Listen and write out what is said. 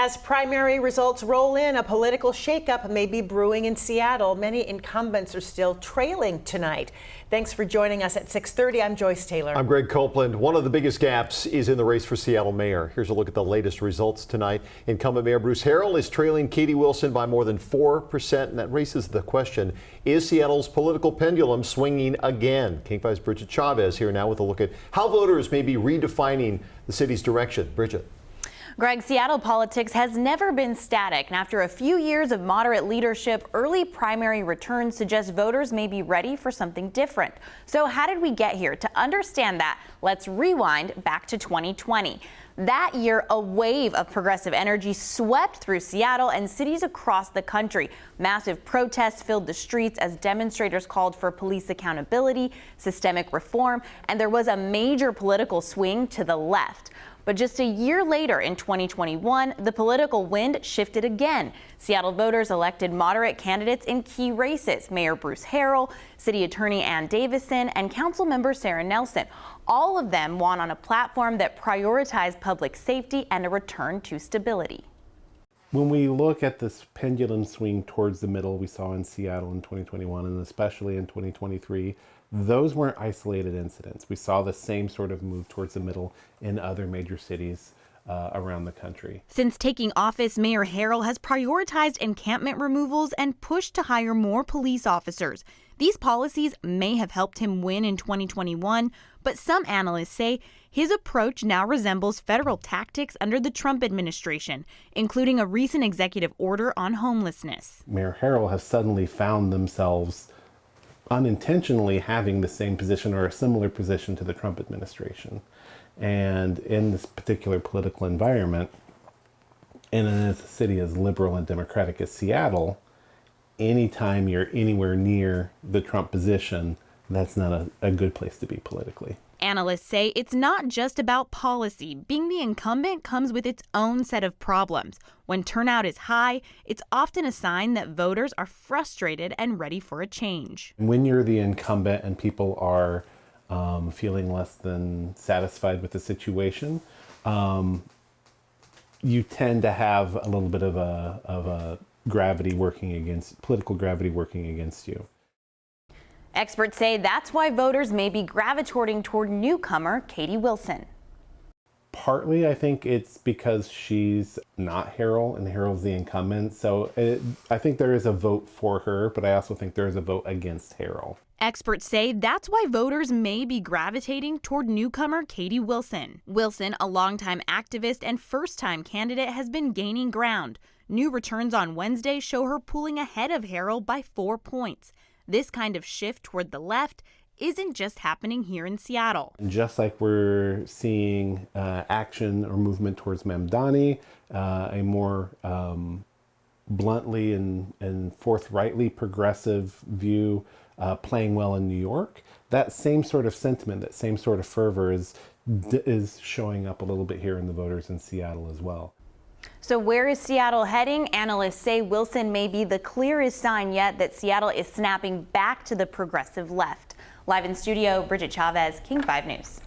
As primary results roll in, a political shakeup may be brewing in Seattle. Many incumbents are still trailing tonight. Thanks for joining us at 6:30. I'm Joyce Taylor. I'm Greg Copeland. One of the biggest gaps is in the race for Seattle mayor. Here's a look at the latest results tonight. Incumbent Mayor Bruce Harrell is trailing Katie Wilson by more than 4%, and that raises the question, is Seattle's political pendulum swinging again? King 5's Bridget Chavez here now with a look at how voters may be redefining the city's direction. Bridget. Greg, Seattle politics has never been static, and after a few years of moderate leadership, early primary returns suggest voters may be ready for something different. So how did we get here? To understand that, let's rewind back to 2020. That year, a wave of progressive energy swept through Seattle and cities across the country. Massive protests filled the streets as demonstrators called for police accountability, systemic reform, and there was a major political swing to the left. But just a year later, in 2021, the political wind shifted again. Seattle voters elected moderate candidates in key races: Mayor Bruce Harrell, City Attorney Ann Davison, and Councilmember Sarah Nelson. All of them won on a platform that prioritized public safety and a return to stability. When we look at this pendulum swing towards the middle we saw in Seattle in 2021 and especially in 2023, those weren't isolated incidents. We saw the same sort of move towards the middle in other major cities around the country. Since taking office, Mayor Harrell has prioritized encampment removals and pushed to hire more police officers. These policies may have helped him win in 2021, but some analysts say his approach now resembles federal tactics under the Trump administration, including a recent executive order on homelessness. Mayor Harrell has suddenly found themselves unintentionally having the same position or a similar position to the Trump administration. And in this particular political environment, and in a city as liberal and democratic as Seattle, anytime you're anywhere near the Trump position, that's not a good place to be politically. Analysts say it's not just about policy. Being the incumbent comes with its own set of problems. When turnout is high, it's often a sign that voters are frustrated and ready for a change. When you're the incumbent and people are feeling less than satisfied with the situation, you tend to have a little bit of a gravity working against, political gravity working against you. Experts say that's why voters may be gravitating toward newcomer Katie Wilson. Partly, I think it's because she's not Harrell and Harrell's the incumbent. So I think there is a vote for her, but I also think there is a vote against Harrell. Experts say that's why voters may be gravitating toward newcomer Katie Wilson. Wilson, a longtime activist and first-time candidate, has been gaining ground. New returns on Wednesday show her pulling ahead of Harrell by 4 points. This kind of shift toward the left isn't just happening here in Seattle. And just like we're seeing action or movement towards Mamdani, a more bluntly and forthrightly progressive view playing well in New York, that same sort of sentiment, that same sort of fervor is showing up a little bit here in the voters in Seattle as well. So where is Seattle heading? Analysts say Wilson may be the clearest sign yet that Seattle is snapping back to the progressive left. Live in studio, Bridget Chavez, King 5 News.